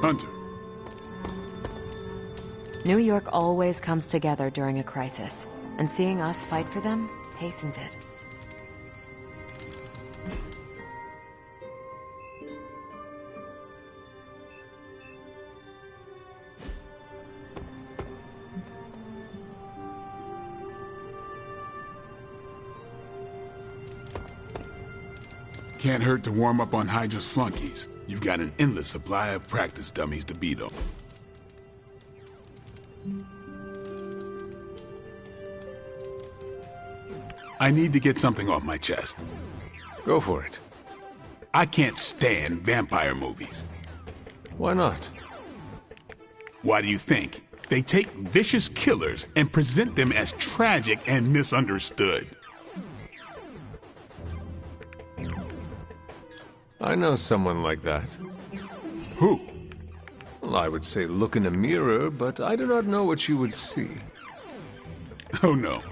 Hunter. New York always comes together during a crisis, and seeing us fight for them hastens it. Can't hurt to warm up on Hydra's flunkies. You've got an endless supply of practice dummies to beat on. I need to get something off my chest. Go for it. I can't stand vampire movies. Why not? Why do you think? They take vicious killers and present them as tragic and misunderstood. I know someone like that. Who? Well, I would say look in a mirror, but I do not know what you would see. Oh no.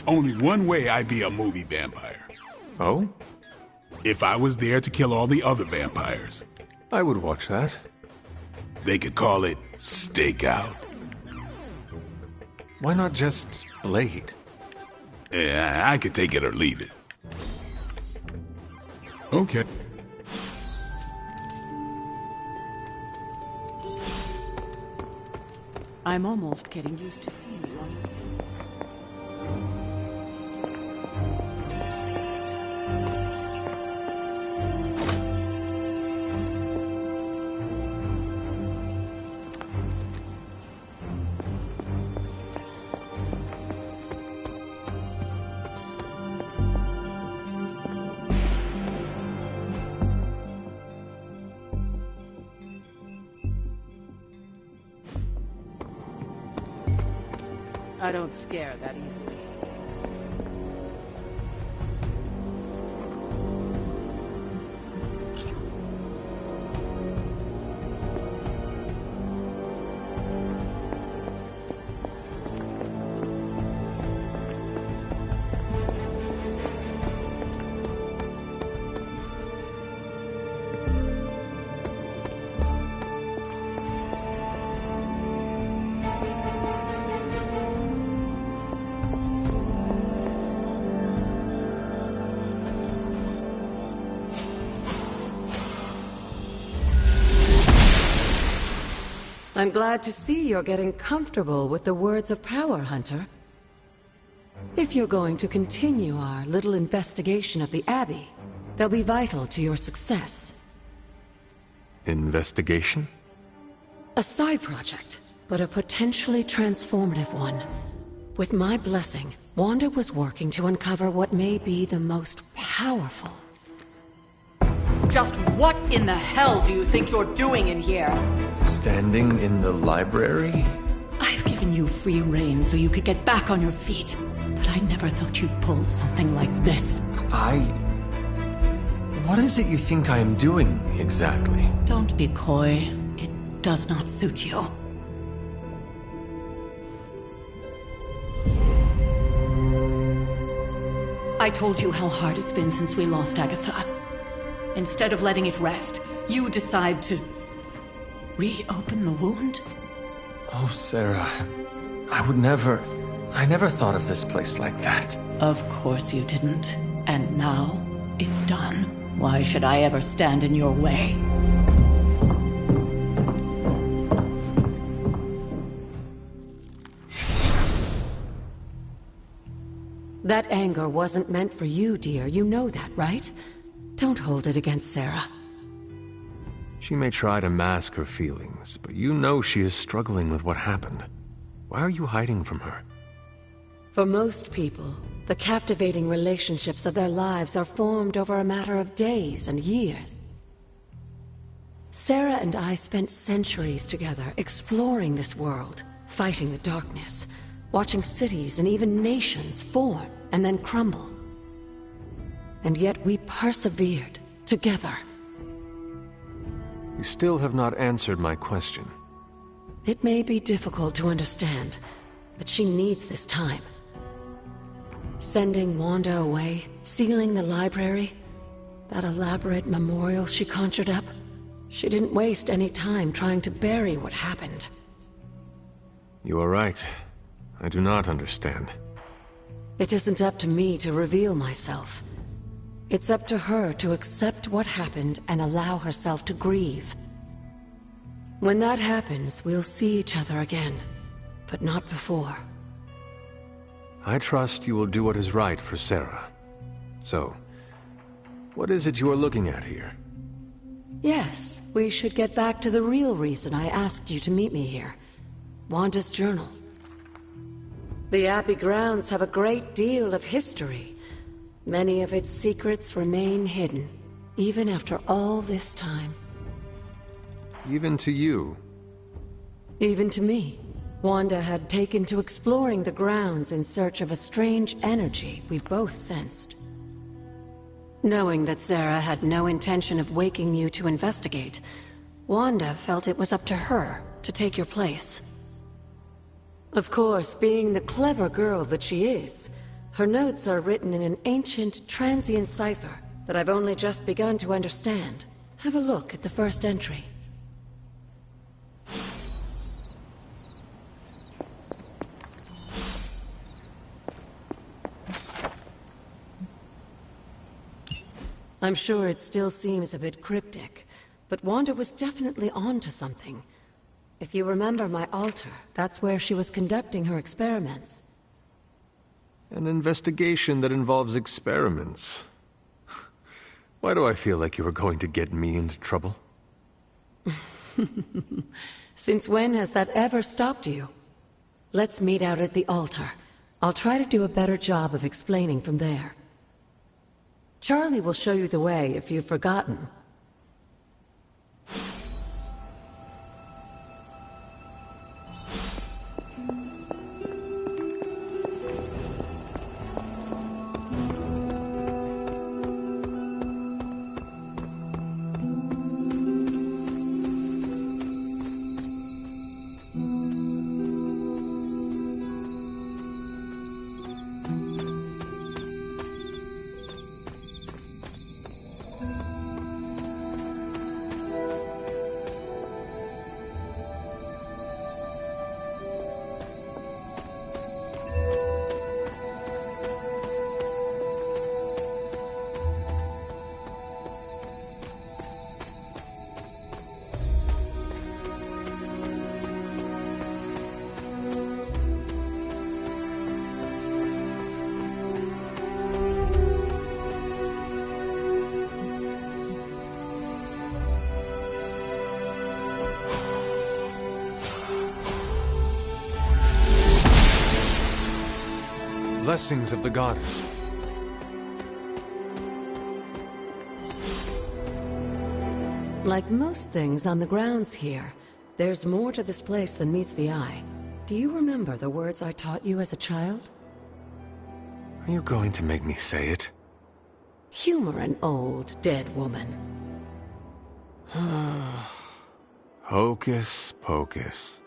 Only one way I'd be a movie vampire. Oh? If I was there to kill all the other vampires. I would watch that. They could call it Stakeout. Why not just Blade? Yeah, I could take it or leave it. Okay. I'm almost getting used to seeing you on the I don't scare that easily. I'm glad to see you're getting comfortable with the words of power, Hunter. If you're going to continue our little investigation of the Abbey, they'll be vital to your success. Investigation? A side project, but a potentially transformative one. With my blessing, Wanda was working to uncover what may be the most powerful. Just what in the hell do you think you're doing in here? Standing in the library? I've given you free rein so you could get back on your feet. But I never thought you'd pull something like this. What is it you think I am doing, exactly? Don't be coy. It does not suit you. I told you how hard it's been since we lost Agatha. Instead of letting it rest, you decide to reopen the wound? Oh, Sarah, I never thought of this place like that. Of course you didn't. And now, it's done. Why should I ever stand in your way? That anger wasn't meant for you, dear. You know that, right? Don't hold it against Sarah. She may try to mask her feelings, but you know she is struggling with what happened. Why are you hiding from her? For most people, the captivating relationships of their lives are formed over a matter of days and years. Sarah and I spent centuries together exploring this world, fighting the darkness, watching cities and even nations form and then crumble. And yet we persevered, together. You still have not answered my question. It may be difficult to understand, but she needs this time. Sending Wanda away, sealing the library, that elaborate memorial she conjured up. She didn't waste any time trying to bury what happened. You are right. I do not understand. It isn't up to me to reveal myself. It's up to her to accept what happened and allow herself to grieve. When that happens, we'll see each other again, but not before. I trust you will do what is right for Sarah. So, what is it you are looking at here? Yes, we should get back to the real reason I asked you to meet me here. Wanda's journal. The Abbey grounds have a great deal of history. Many of its secrets remain hidden, even after all this time. Even to you? Even to me. Wanda had taken to exploring the grounds in search of a strange energy we both sensed. Knowing that Sarah had no intention of waking you to investigate, Wanda felt it was up to her to take your place. Of course, being the clever girl that she is, her notes are written in an ancient, transient cipher that I've only just begun to understand. Have a look at the first entry. I'm sure it still seems a bit cryptic, but Wanda was definitely onto something. If you remember my altar, that's where she was conducting her experiments. An investigation that involves experiments. Why do I feel like you are going to get me into trouble? Since when has that ever stopped you? Let's meet out at the altar. I'll try to do a better job of explaining from there. Charlie will show you the way if you've forgotten. Blessings of the goddess. Like most things on the grounds here, there's more to this place than meets the eye. Do you remember the words I taught you as a child? Are you going to make me say it? Humor an old, dead woman. Hocus pocus.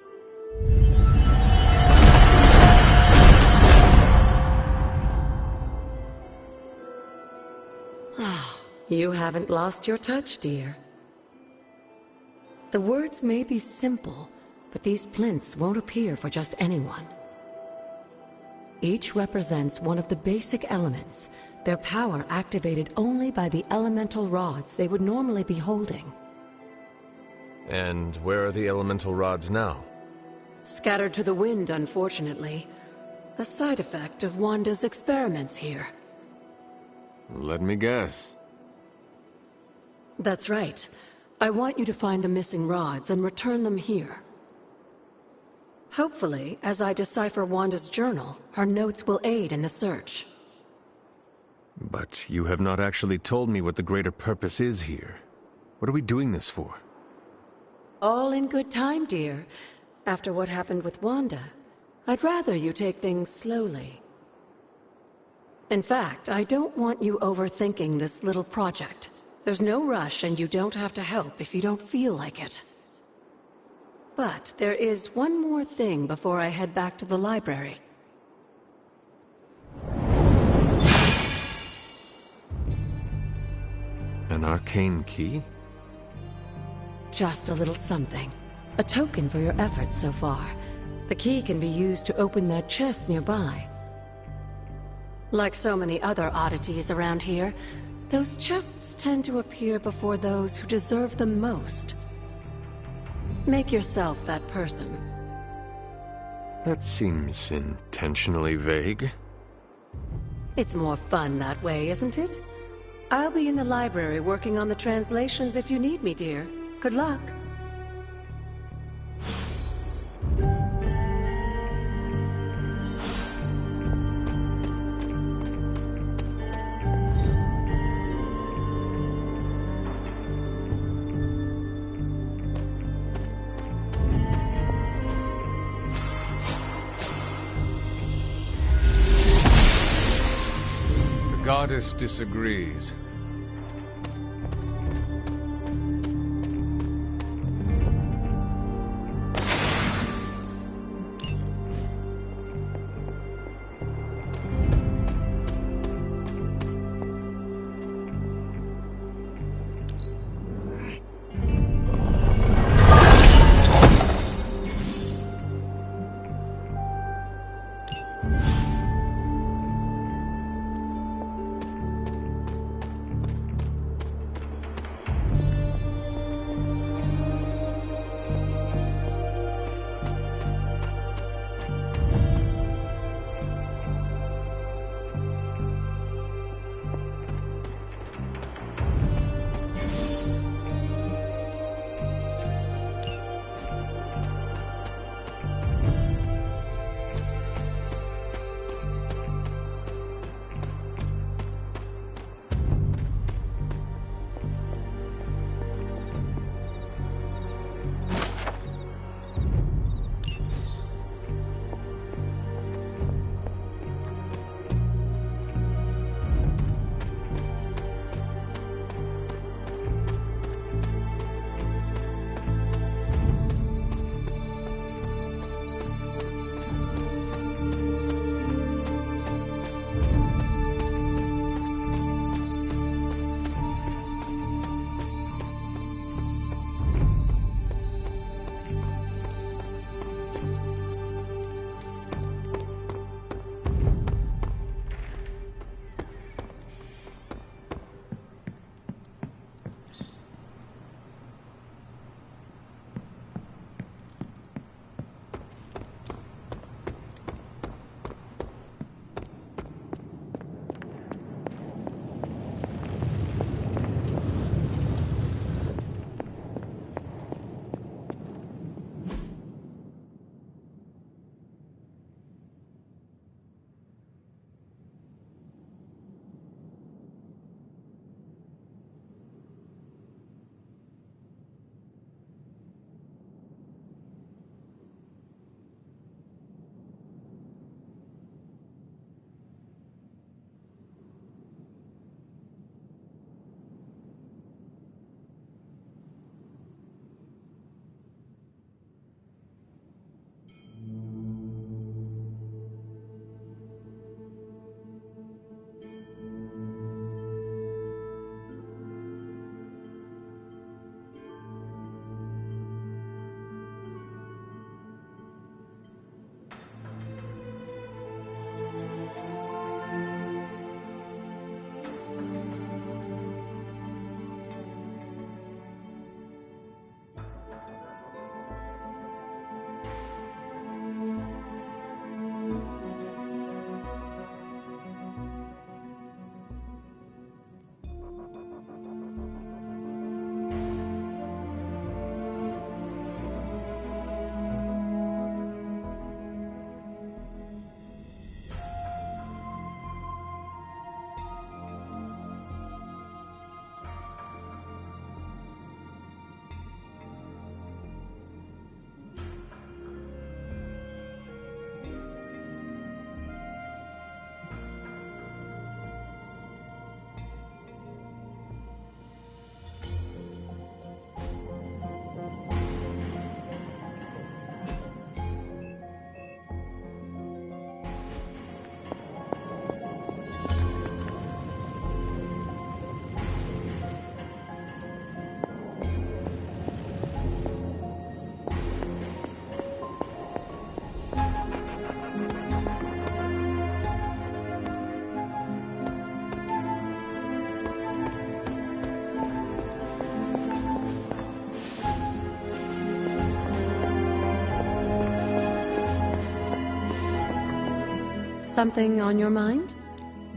You haven't lost your touch, dear. The words may be simple, but these plinths won't appear for just anyone. Each represents one of the basic elements, their power activated only by the elemental rods they would normally be holding. And where are the elemental rods now? Scattered to the wind, unfortunately. A side effect of Wanda's experiments here. Let me guess. That's right. I want you to find the missing rods and return them here. Hopefully, as I decipher Wanda's journal, her notes will aid in the search. But you have not actually told me what the greater purpose is here. What are we doing this for? All in good time, dear. After what happened with Wanda, I'd rather you take things slowly. In fact, I don't want you overthinking this little project. There's no rush, and you don't have to help if you don't feel like it. But there is one more thing before I head back to the library. arcane key? Just a little something. A token for your efforts so far. The key can be used to open that chest nearby. Like so many other oddities around here, those chests tend to appear before those who deserve them most. Make yourself that person. That seems intentionally vague. It's more fun that way, isn't it? I'll be in the library working on the translations if you need me, dear. Good luck. The goddess disagrees. Something on your mind?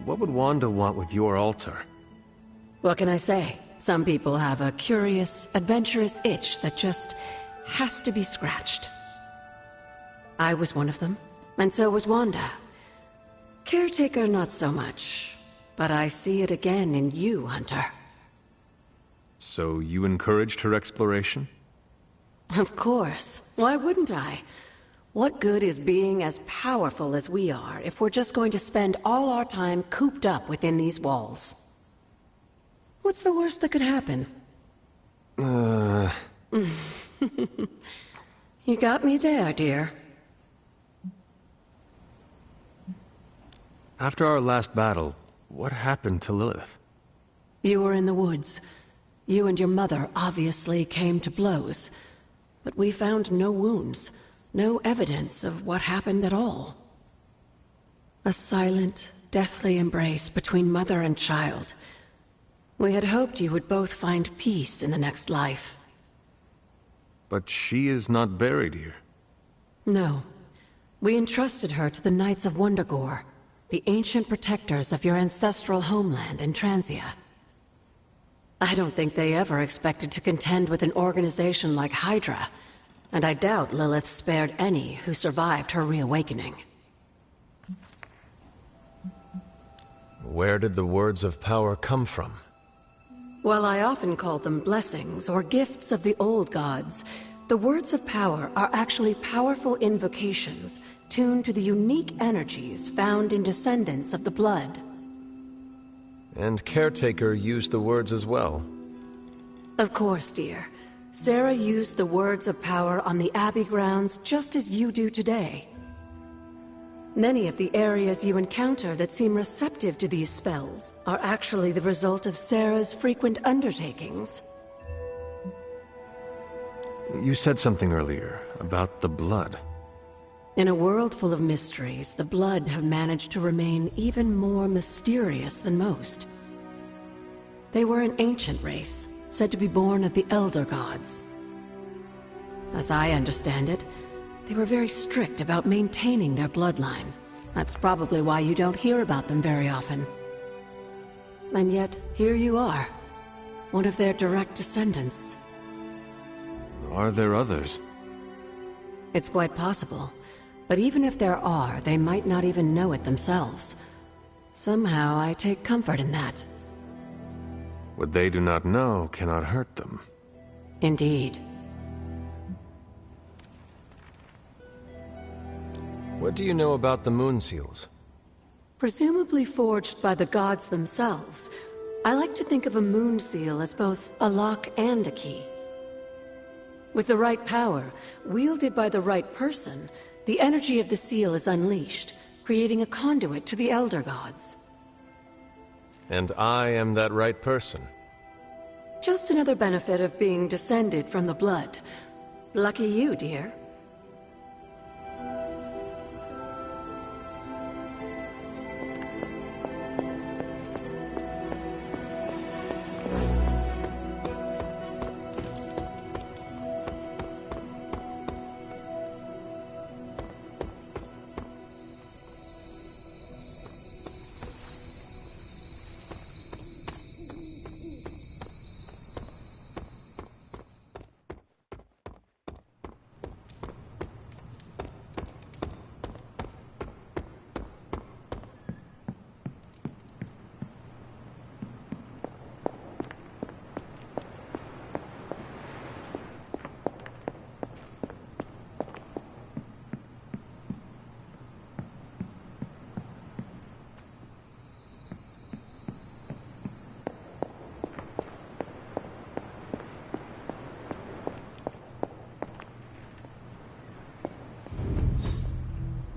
What would Wanda want with your altar? What can I say? Some people have a curious, adventurous itch that just has to be scratched. I was one of them, and so was Wanda. Caretaker, not so much. But I see it again in you, Hunter. So you encouraged her exploration? Of course. Why wouldn't I? What good is being as powerful as we are if we're just going to spend all our time cooped up within these walls? What's the worst that could happen? You got me there, dear. After our last battle, what happened to Lilith? You were in the woods. You and your mother obviously came to blows. But we found no wounds, no evidence of what happened at all. A silent, deathly embrace between mother and child. We had hoped you would both find peace in the next life. But she is not buried here. No. We entrusted her to the Knights of Wundagore, the ancient protectors of your ancestral homeland in Transia. I don't think they ever expected to contend with an organization like Hydra, and I doubt Lilith spared any who survived her reawakening. Where did the words of power come from? While I often call them blessings or gifts of the old gods, the words of power are actually powerful invocations tuned to the unique energies found in descendants of the blood. And Caretaker used the words as well. Of course, dear. Sarah used the words of power on the Abbey grounds just as you do today. Many of the areas you encounter that seem receptive to these spells are actually the result of Sarah's frequent undertakings. You said something earlier about the blood. In a world full of mysteries, the blood have managed to remain even more mysterious than most. They were an ancient race, said to be born of the Elder Gods. As I understand it, they were very strict about maintaining their bloodline. That's probably why you don't hear about them very often. And yet, here you are, one of their direct descendants. Are there others? It's quite possible. But even if there are, they might not even know it themselves. Somehow, I take comfort in that. What they do not know cannot hurt them. Indeed. What do you know about the Moon Seals? Presumably forged by the gods themselves, I like to think of a moon seal as both a lock and a key. With the right power, wielded by the right person, the energy of the seal is unleashed, creating a conduit to the Elder Gods. And I am that right person. Just another benefit of being descended from the blood. Lucky you, dear.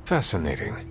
Fascinating.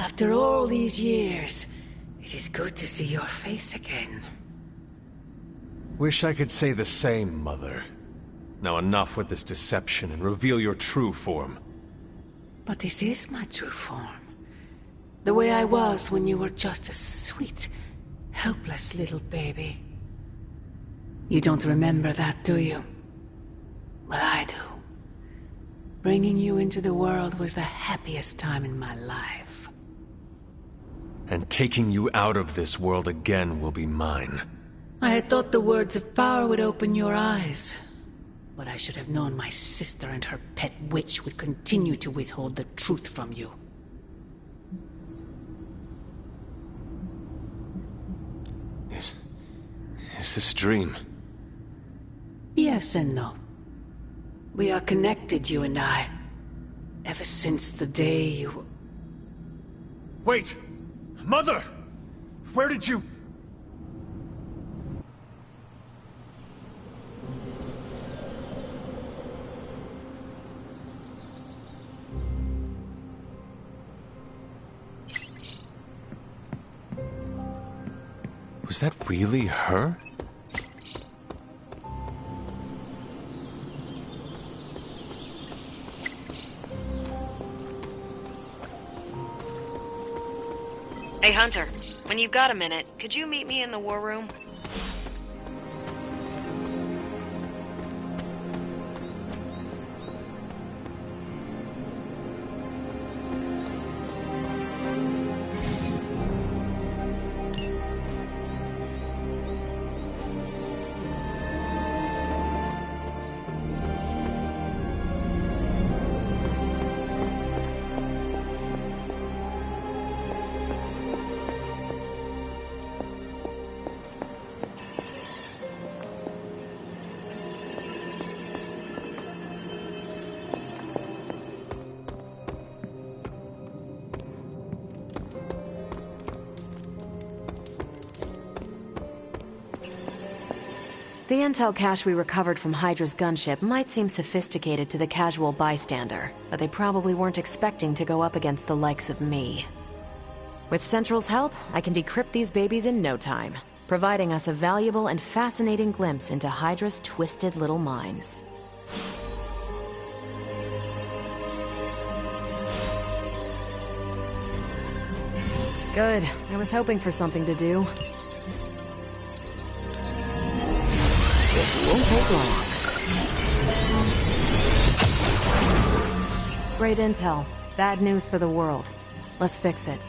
After all these years, it is good to see your face again. Wish I could say the same, Mother. Now enough with this deception and reveal your true form. But this is my true form. The way I was when you were just a sweet, helpless little baby. You don't remember that, do you? Well, I do. Bringing you into the world was the happiest time in my life. And taking you out of this world again will be mine. I had thought the words of power would open your eyes. But I should have known my sister and her pet witch would continue to withhold the truth from you. Is this a dream? Yes and no. We are connected, you and I. Ever since the day you... Wait! Mother! Where did you... Was that really her? Hey, Hunter, when you've got a minute, could you meet me in the war room? The intel cache we recovered from Hydra's gunship might seem sophisticated to the casual bystander, but they probably weren't expecting to go up against the likes of me. With Central's help, I can decrypt these babies in no time, providing us a valuable and fascinating glimpse into Hydra's twisted little minds. Good. I was hoping for something to do. This won't take long. Great intel. Bad news for the world. Let's fix it.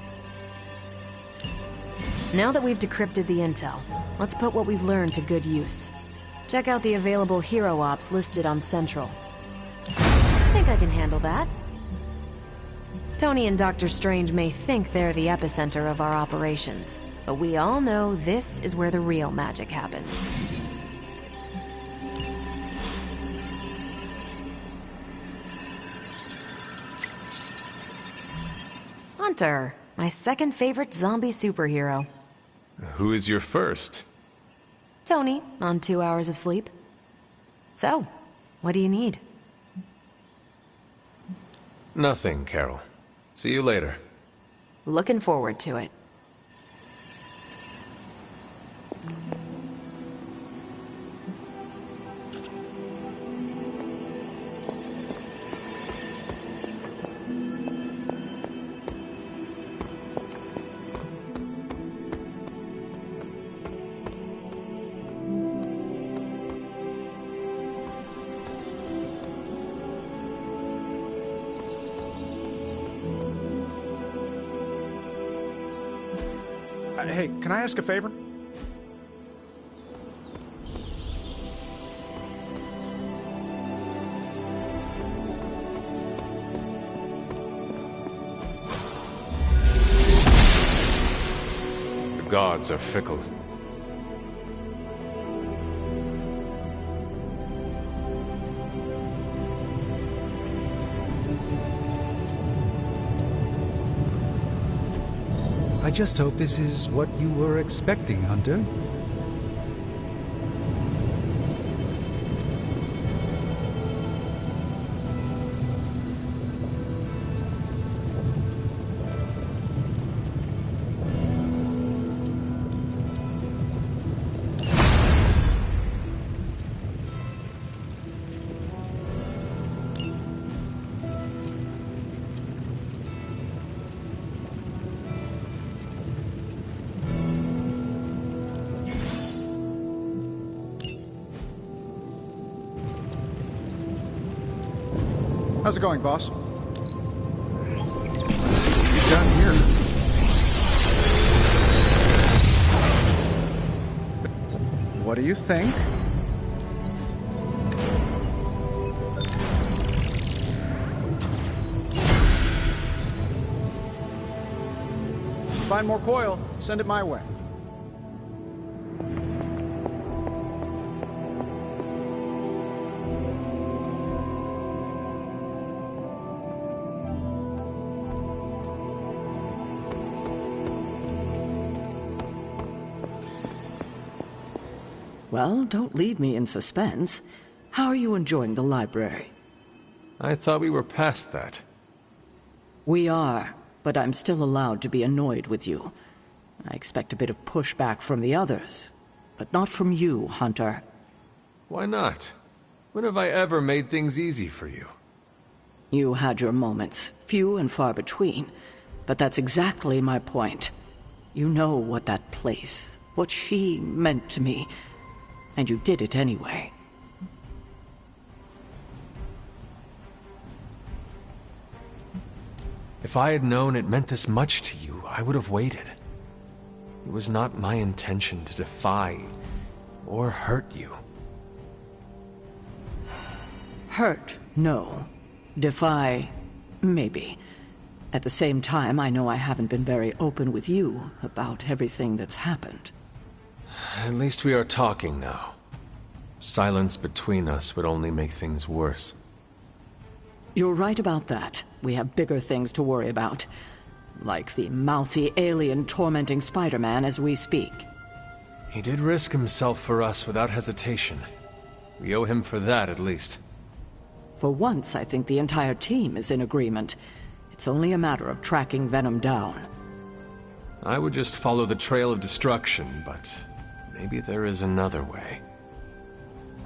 Now that we've decrypted the intel, let's put what we've learned to good use. Check out the available hero ops listed on Central. I think I can handle that. Tony and Dr. Strange may think they're the epicenter of our operations, but we all know this is where the real magic happens. Hunter, my second favorite zombie superhero. Who is your first? Tony, on 2 hours of sleep. So, what do you need? Nothing, Carol. See you later. Looking forward to it. Hey, can I ask a favor? The gods are fickle. I just hope this is what you were expecting, Hunter. How's it going, boss? Let's see what we've got here. What do you think? Find more coil, send it my way. Well, don't leave me in suspense. How are you enjoying the library? I thought we were past that. We are, but I'm still allowed to be annoyed with you. I expect a bit of pushback from the others, but not from you, Hunter. Why not? When have I ever made things easy for you? You had your moments, few and far between, but that's exactly my point. You know what that place, what she meant to me, and you did it anyway. If I had known it meant this much to you, I would have waited. It was not my intention to defy or hurt you. Hurt, no. Defy, maybe. At the same time, I know I haven't been very open with you about everything that's happened. At least we are talking now. Silence between us would only make things worse. You're right about that. We have bigger things to worry about. Like the mouthy alien tormenting Spider-Man as we speak. He did risk himself for us without hesitation. We owe him for that, at least. For once, I think the entire team is in agreement. It's only a matter of tracking Venom down. I would just follow the trail of destruction, but maybe there is another way.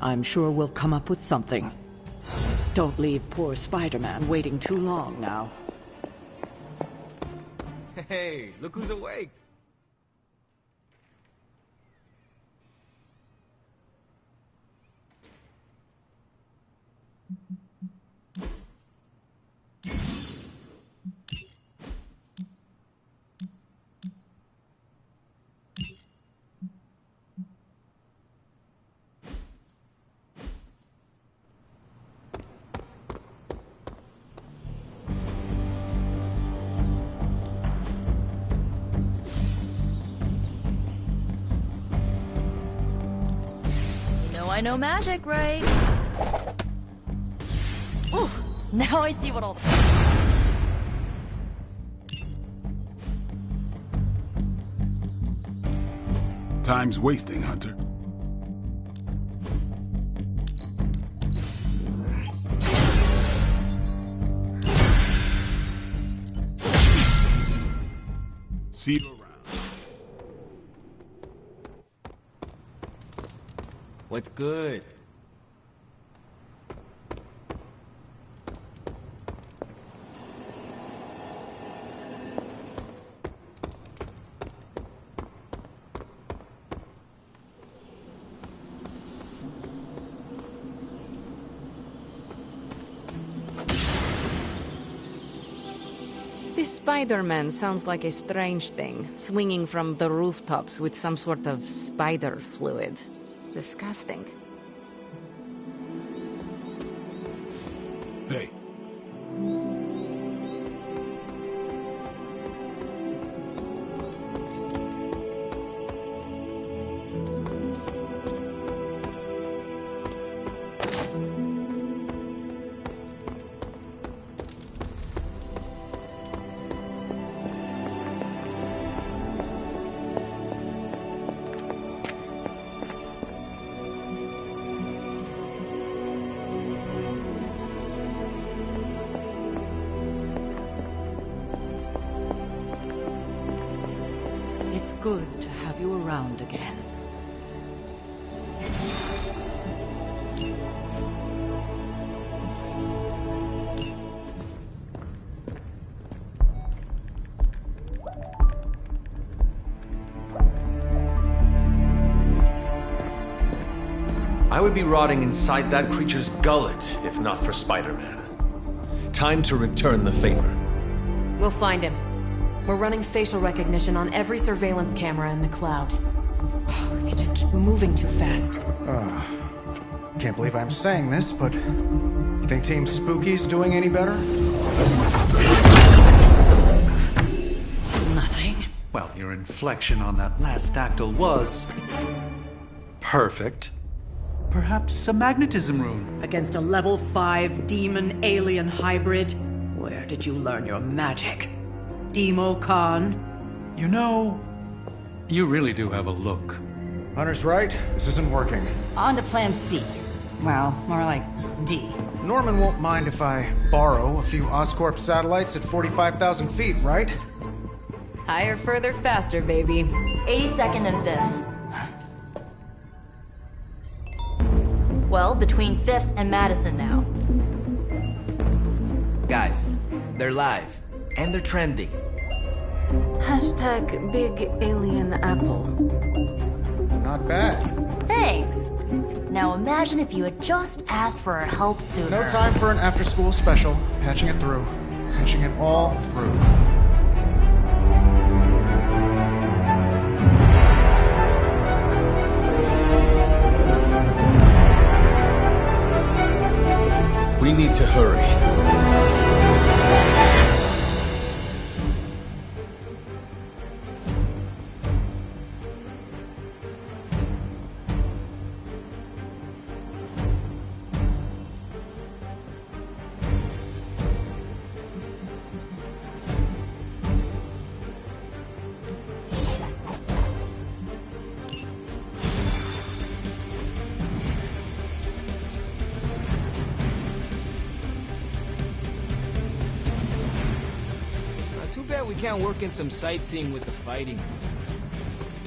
I'm sure we'll come up with something. Don't leave poor Spider-Man waiting too long now. Hey, look who's awake! I know magic, right? Ooh, now I see what all... Time's wasting, Hunter. See you around. What's good? This Spider-Man sounds like a strange thing, swinging from the rooftops with some sort of spider fluid. Disgusting. Hey. It's good to have you around again. I would be rotting inside that creature's gullet if not for Spider-Man. Time to return the favor. We'll find him. We're running facial recognition on every surveillance camera in the cloud. They just keep moving too fast. Can't believe I'm saying this, but you think Team Spooky's doing any better? Nothing. Well, your inflection on that last dactyl was perfect. Perhaps a magnetism rune. Against a level 5 demon alien hybrid? Where did you learn your magic? Demo Khan? You know, you really do have a look. Hunter's right. This isn't working. On to plan C. Well, more like D. Norman won't mind if I borrow a few Oscorp satellites at 45,000 feet, right? Higher, further, faster, baby. 82nd and 5th. Well, between 5th and Madison now. Guys, they're live. And they're trending. Hashtag Big Alien Apple. Not bad. Thanks. Now imagine if you had just asked for our help sooner. No time for an after-school special. Patching it through. Patching it all through. We need to hurry. Too bad we can't work in some sightseeing with the fighting.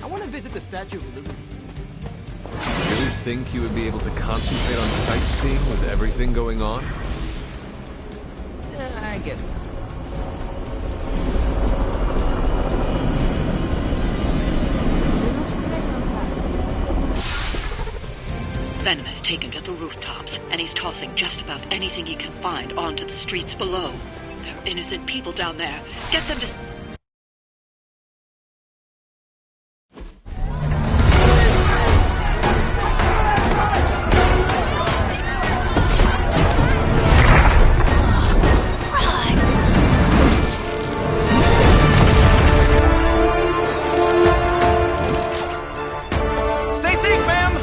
I want to visit the Statue of Liberty. You really think you would be able to concentrate on sightseeing with everything going on? I guess not. Venom has taken to the rooftops, and he's tossing just about anything he can find onto the streets below. There are innocent people down there. Get them to... Stay safe, ma'am!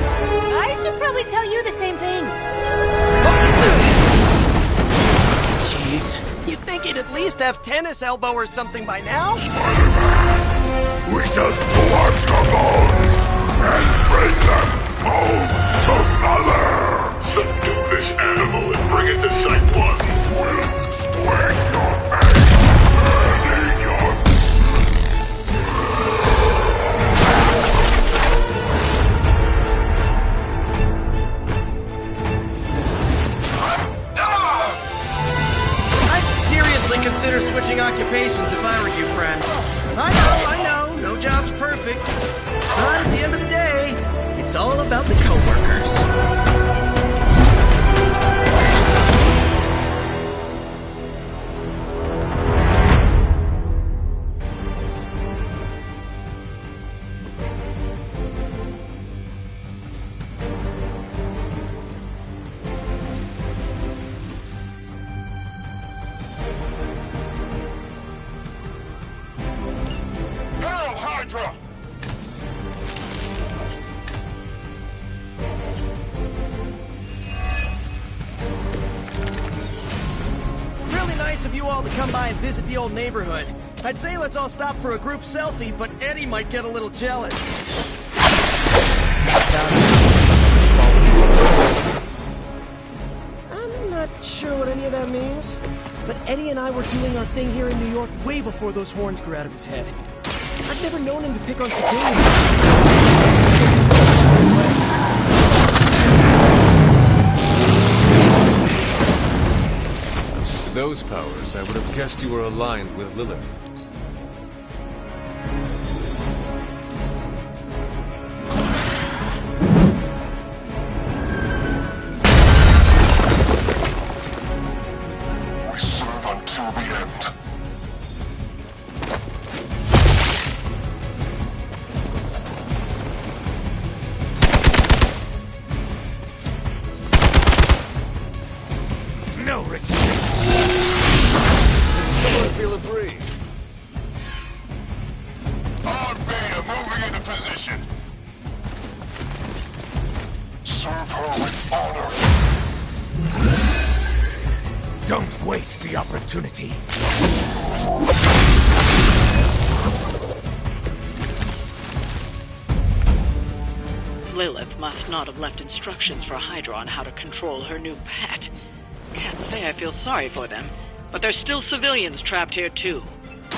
I should probably tell you the same thing. Jeez. You'd think he'd at least have tennis elbow or something by now. We just scorch the bones and bring them home to Mother! Subdue this animal and bring it to Site 1. We'll squish your face and eat your... I'd seriously consider switching occupations if I were you, friend. I know, no job's perfect. But at the end of the day, it's all about the coworkers. Hail Hydra! Really nice of you all to come by and visit the old neighborhood. I'd say let's all stop for a group selfie, but Eddie might get a little jealous. I'm not sure what any of that means, but Eddie and I were doing our thing here in New York way before those horns grew out of his head. I've never known him to pick on civilians. With those powers, I would have guessed you were aligned with Lilith. We retreat. Does someone feel a breeze? All Beta moving into position. Serve her with honor. Don't waste the opportunity. Lilith must not have left instructions for Hydra on how to control her new pet. Can't say I feel sorry for them, but there's still civilians trapped here too. I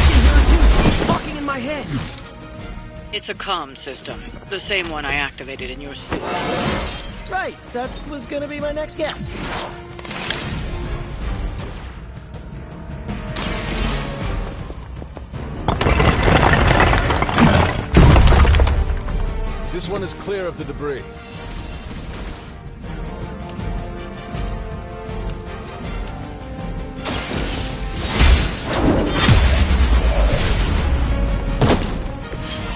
can hear it too, talking in my head. It's a comm system, the same one I activated in your suit. Right, that was gonna be my next guess. This one is clear of the debris.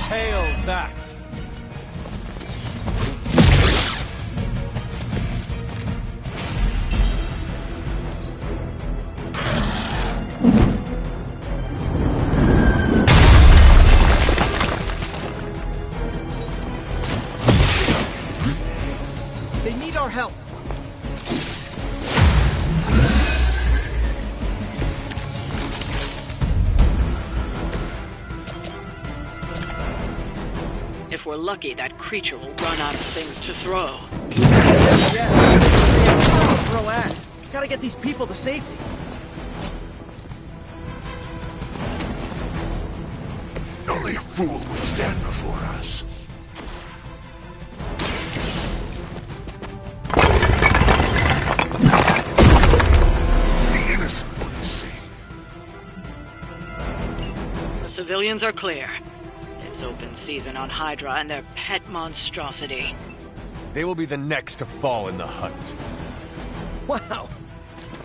Hail that! They need our help. If we're lucky, that creature will run out of things to throw. Yeah. Throw at. Gotta get these people to safety. Only a fool would stand before us. The innocent one is safe. The civilians are clear. It's open season on Hydra and their pet monstrosity. They will be the next to fall in the hunt. Wow.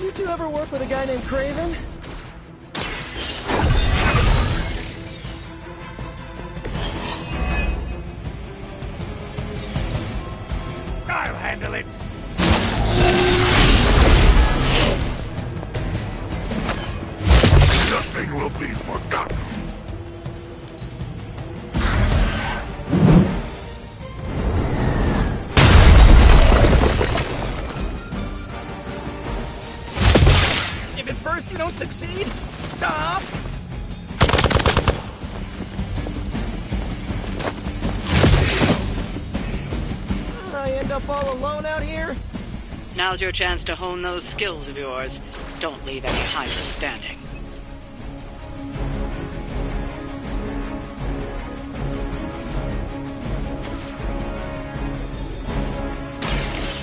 You two ever work with a guy named Craven? I'll handle it. Nothing will be forgotten. If at first you don't succeed, stop! I end up all alone out here? Now's your chance to hone those skills of yours. Don't leave any Hydra standing.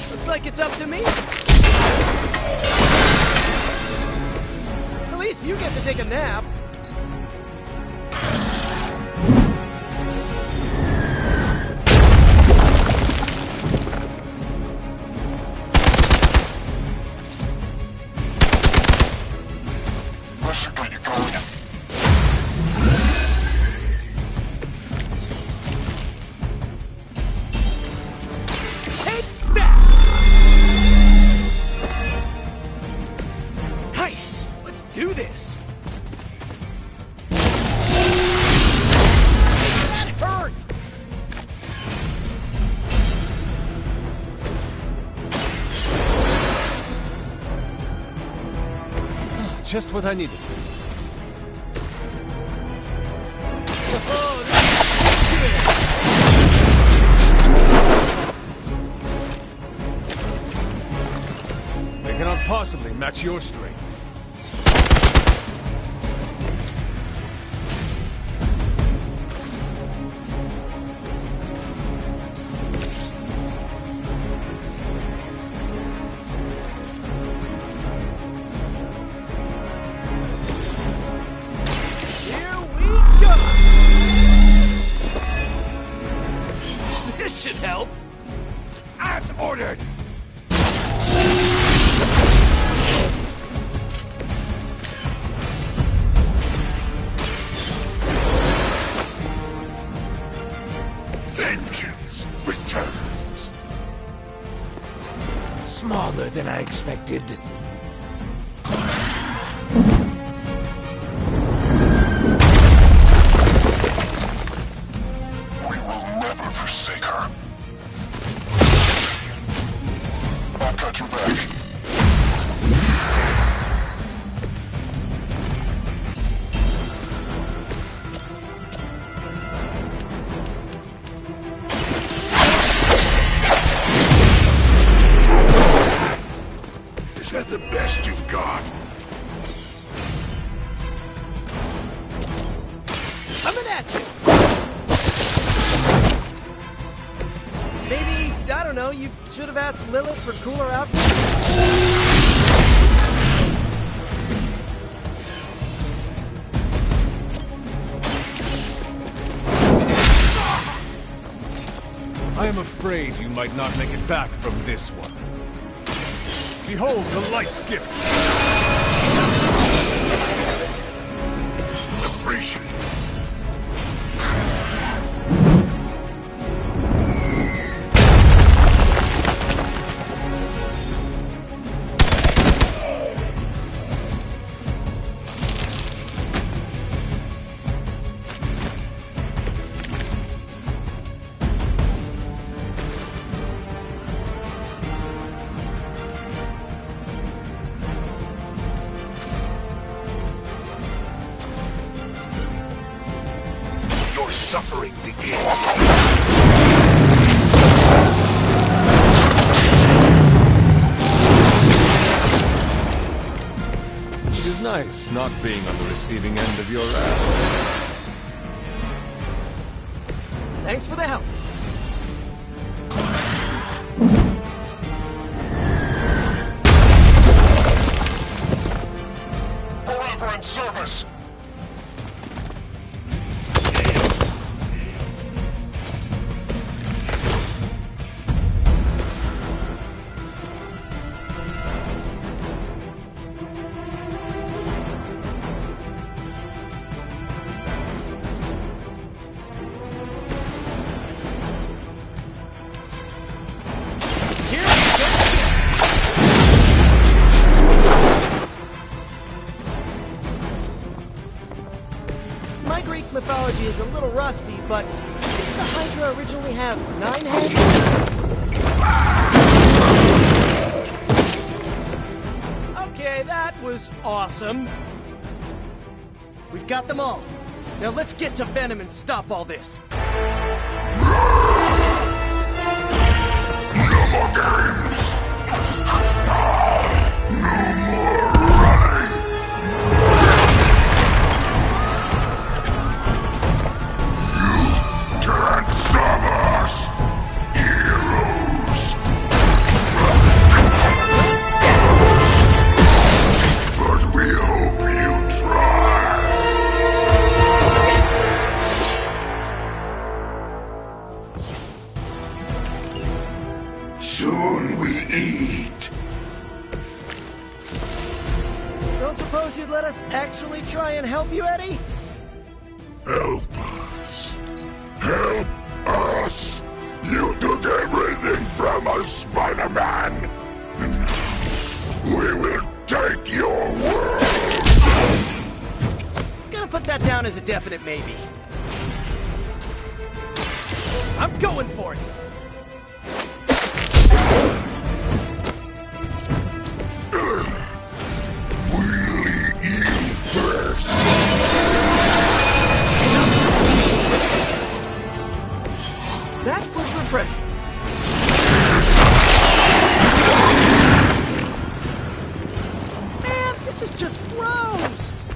Looks like it's up to me. At least you get to take a nap. Listen, got you going. Take that! Nice! Let's do this! That hurt! Just what I needed. They cannot possibly match your strength. Here we go! This should help. As ordered. Vengeance returns. smaller than I expected. We will never forsake her. I've got your back. Is that the best you've got? Coming at you! Maybe, I don't know, you should have asked Lilith for cooler outfits? I am afraid you might not make it back from this one. Behold the light's gift. Appreciate it. Your suffering begins. It is nice not being on the receiving end of your wrath. Thanks for the help. Forever in service. My Greek mythology is a little rusty, but didn't the Hydra originally have 9 heads? Okay, that was awesome. We've got them all. Now let's get to Venom and stop all this. No more games! No more running! You can't stop us! Heroes! But we hope you try! Soon we eat. Don't suppose you'd let us actually try and help you, Eddie? Help us. Help us. You took everything from us, Spider-Man. And now we will take your world. Gonna put that down as a definite maybe. I'm going for it. We'll eat you first. That was refreshing. Man, this is just gross!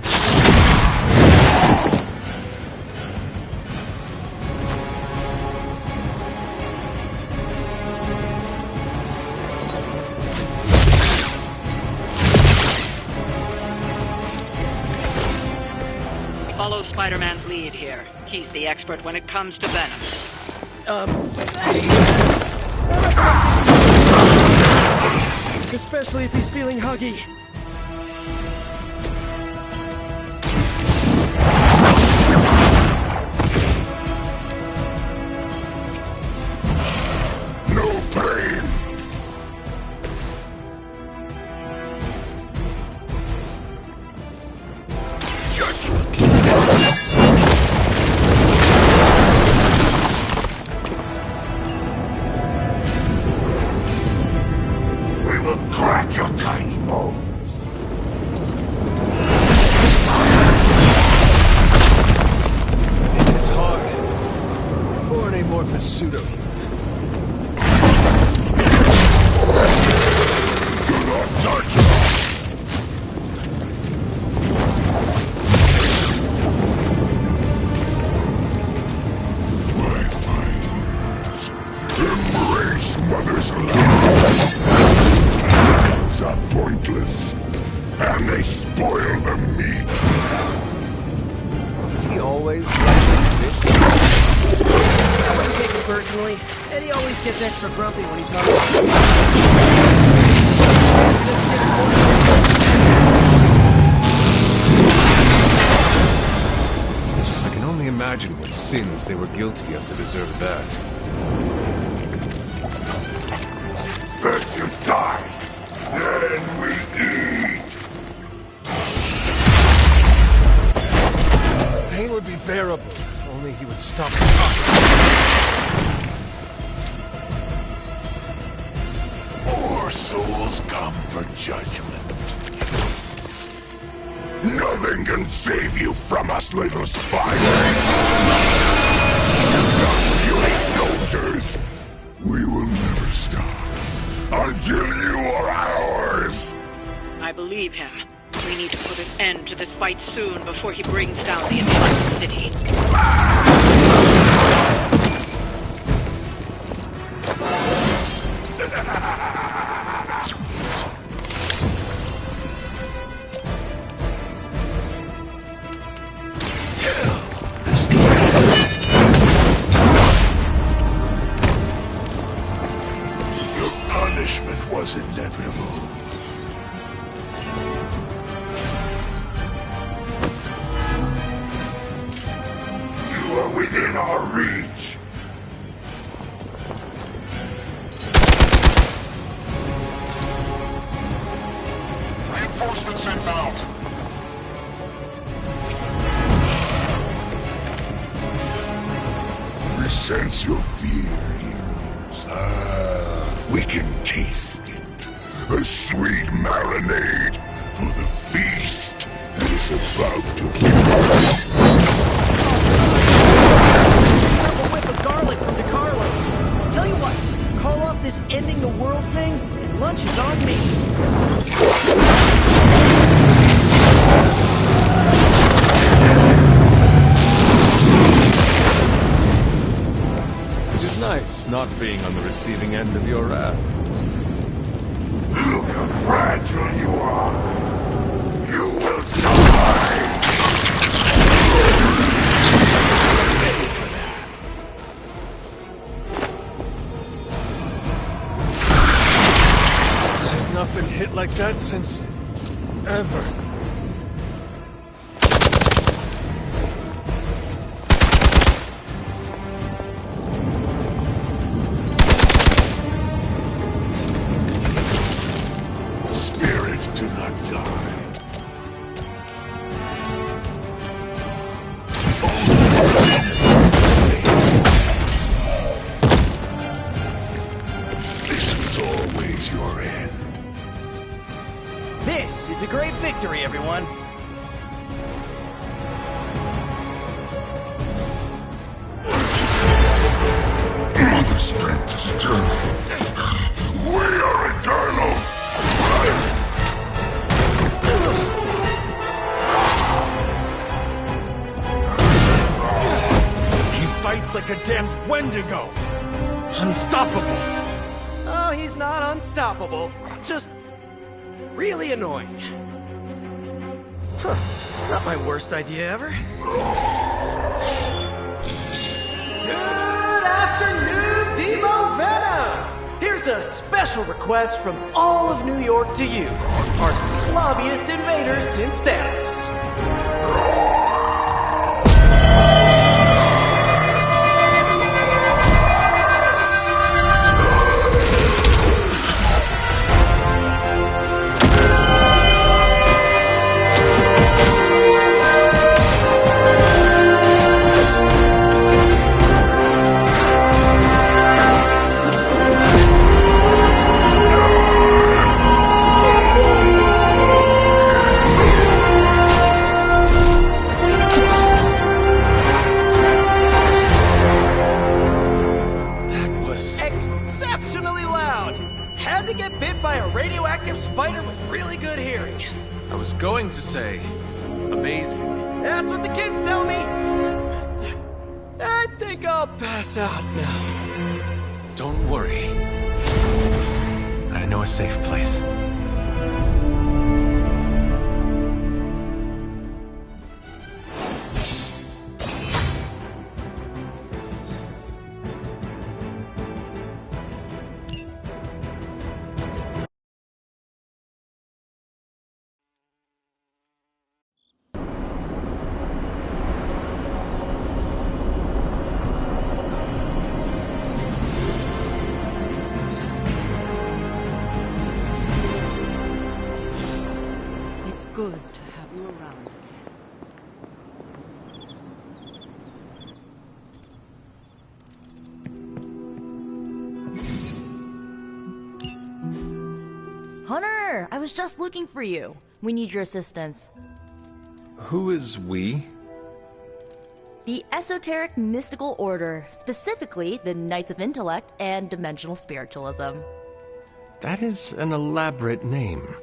Follow Spider-Man's lead here. He's the expert when it comes to Venom. Especially if he's feeling huggy. No pain. your tiny bones. It's hard for an amorphous pseudo. Do not touch her! My fighters, embrace Mother's love. Hands are pointless, and they spoil the meat. Is he always like this? I wouldn't take it personally. Eddie always gets extra grumpy when he's hungry. I can only imagine what sins they were guilty of to deserve that. First you die, then we eat. Pain would be bearable if only he would stop talking. More souls come for judgment. Nothing can save you from us, little spider. You soldiers, we will never stop until you are ours. I believe him. We need to put an end to this fight soon before he brings down the entire city. Your punishment was inevitable. You are within our reach. Reinforcements inbound. We sense your fear, heroes. We can taste it. A sweet marinade for the feast that is about to begin. A whip of garlic from DeCarlo's. Tell you what, call off this ending the world thing, and lunch is on me. It is nice not being on the receiving end of your wrath. Look how fragile you are. You will die. I've not been hit like that since ever. Spirits do not die. This was always your end. This is a great victory, everyone. Mother strength is eternal. We are eternal. He fights like a damned Wendigo! Unstoppable! Oh, he's not unstoppable. Just really annoying. Huh. Not my worst idea ever. Good afternoon, Demo Venom! Here's a special request from all of New York to you, our slobbiest invaders since Thanos. exceptionally loud. Had to get bit by a radioactive spider with really good hearing. I was going to say, amazing. That's what the kids tell me. I think I'll pass out now. Don't worry. I know a safe place. It's good to have you around again. Hunter, I was just looking for you. We need your assistance. Who is we? The Esoteric Mystical Order, specifically the Knights of Intellect and Dimensional Spiritualism. That is an elaborate name.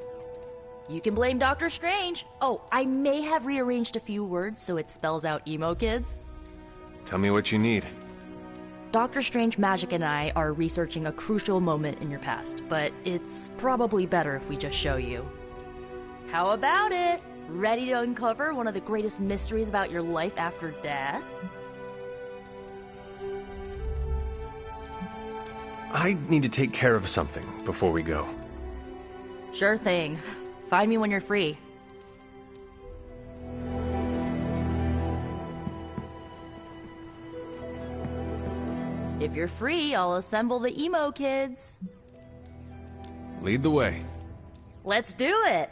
You can blame Dr. Strange. Oh, I may have rearranged a few words so it spells out emo kids. Tell me what you need. Dr. Strange Magic and I are researching a crucial moment in your past, but it's probably better if we just show you. How about it? Ready to uncover one of the greatest mysteries about your life after death? I need to take care of something before we go. Sure thing. Find me when you're free. If you're free, I'll assemble the emo kids. Lead the way. Let's do it!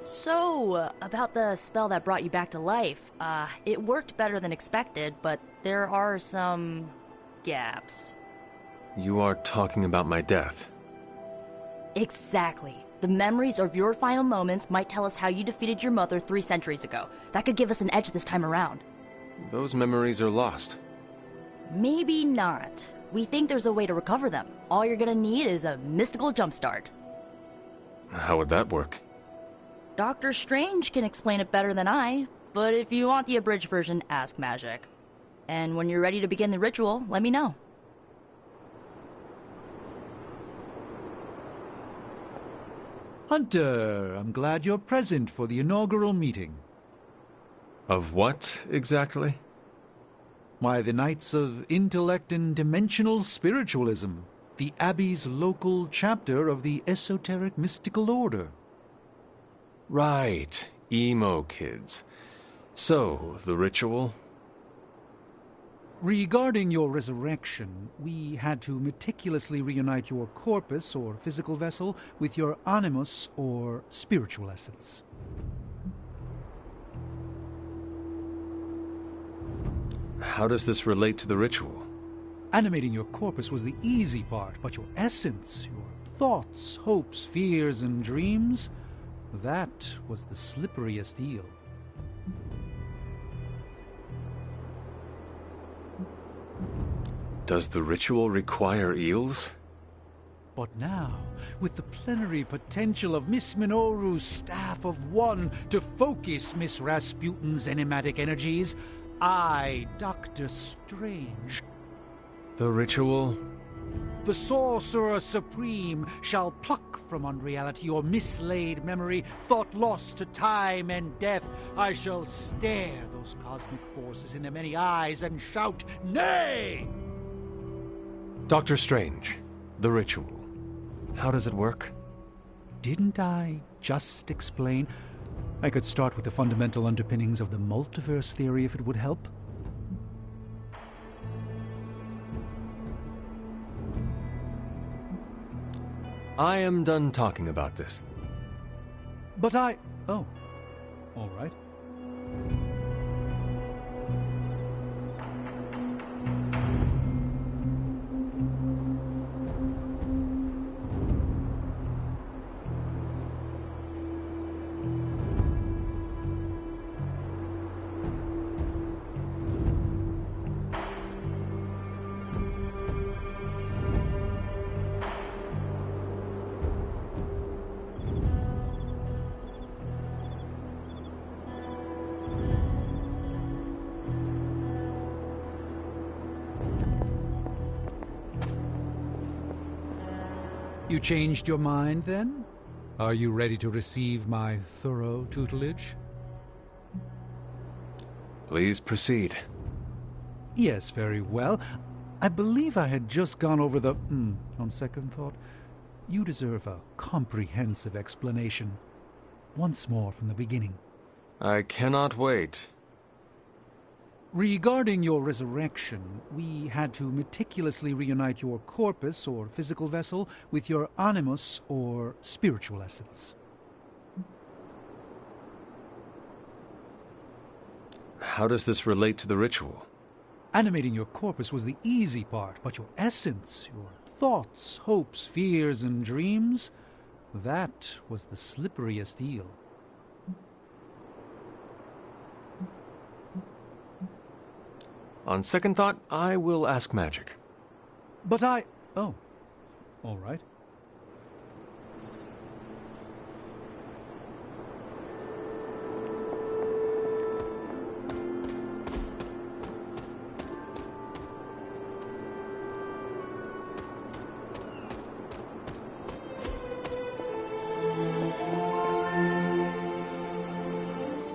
So, about the spell that brought you back to life, it worked better than expected, but there are some gaps. You are talking about my death. Exactly. The memories of your final moments might tell us how you defeated your mother 3 centuries ago. That could give us an edge this time around. Those memories are lost. Maybe not. We think there's a way to recover them. All you're gonna need is a mystical jumpstart. How would that work? Doctor Strange can explain it better than I, but if you want the abridged version, ask Magic. And when you're ready to begin the ritual, let me know. Hunter, I'm glad you're present for the inaugural meeting. Of what, exactly? Why, the Knights of Intellect and Dimensional Spiritualism, the Abbey's local chapter of the Esoteric Mystical Order. Right, emo kids. So, the ritual? Regarding your resurrection, we had to meticulously reunite your corpus, or physical vessel, with your animus, or spiritual essence. How does this relate to the ritual? Animating your corpus was the easy part, but your essence, your thoughts, hopes, fears, and dreams, that was the slipperiest eel. Does the ritual require eels? But now, with the plenary potential of Miss Minoru's Staff of One to focus Miss Rasputin's enigmatic energies, I, Dr. Strange... The ritual? The Sorcerer Supreme shall pluck from unreality your mislaid memory, thought lost to time and death. I shall stare those cosmic forces in their many eyes and shout, "Nay!" Dr. Strange, the ritual. How does it work? Didn't I just explain? I could start with the fundamental underpinnings of the multiverse theory if it would help. I am done talking about this. But oh. All right. You changed your mind, then? Are you ready to receive my thorough tutelage? Please proceed. Yes, very well. I believe I had just gone over the... on second thought, you deserve a comprehensive explanation. Once more from the beginning. I cannot wait. Regarding your resurrection, we had to meticulously reunite your corpus, or physical vessel, with your animus, or spiritual essence. How does this relate to the ritual? Animating your corpus was the easy part, but your essence, your thoughts, hopes, fears, and dreams, that was the slipperiest eel. On second thought, I will ask Magic. But I... Oh. All right.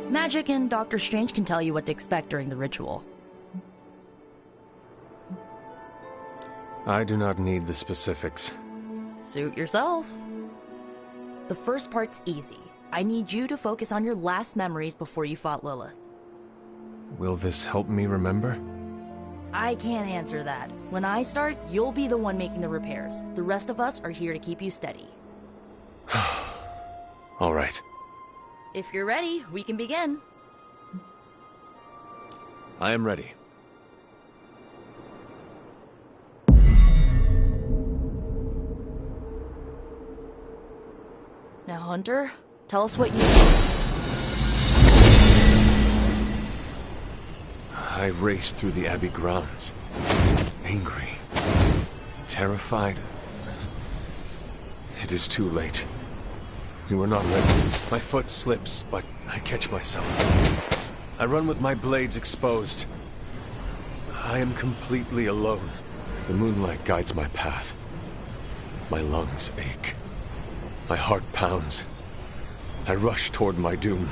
Magic and Doctor Strange can tell you what to expect during the ritual. I do not need the specifics. Suit yourself. The first part's easy. I need you to focus on your last memories before you fought Lilith. Will this help me remember? I can't answer that. When I start, you'll be the one making the repairs. The rest of us are here to keep you steady. All right. If you're ready, we can begin. I am ready. Now, Hunter, tell us what you... I raced through the Abbey grounds. Angry. Terrified. It is too late. We were not ready. My foot slips, but I catch myself. I run with my blades exposed. I am completely alone. The moonlight guides my path. My lungs ache. My heart pounds. I rush toward my doom.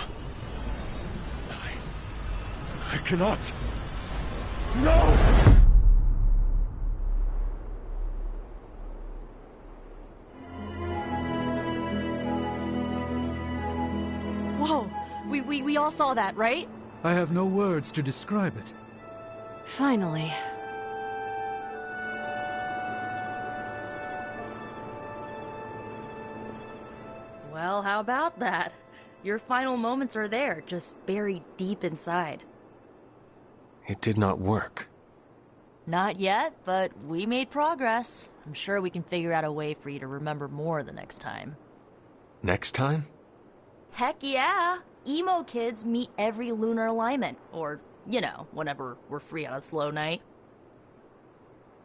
I cannot. No! Whoa! We all saw that, right? I have no words to describe it. Finally. Well, how about that? Your final moments are there, just buried deep inside. It did not work. Not yet, but we made progress. I'm sure we can figure out a way for you to remember more the next time. Next time? Heck yeah! Emo kids meet every lunar alignment, or, you know, whenever we're free on a slow night.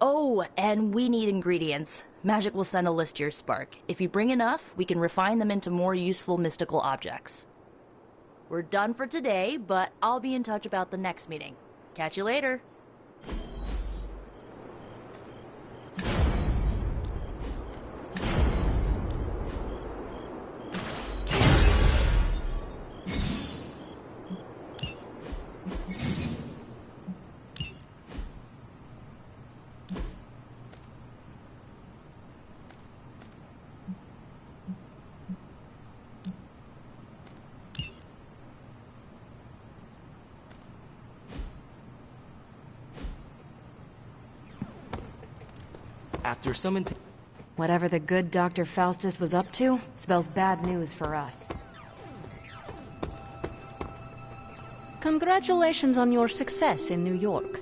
Oh, and we need ingredients. Magic will send a list to your Spark. If you bring enough, we can refine them into more useful mystical objects. We're done for today, but I'll be in touch about the next meeting. Catch you later. After some Whatever the good Dr. Faustus was up to, spells bad news for us. Congratulations on your success in New York.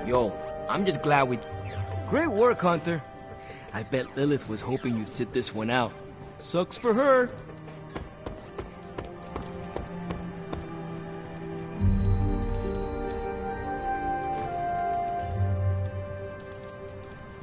Yo, I'm just glad we... Great work, Hunter. I bet Lilith was hoping you'd sit this one out. Sucks for her.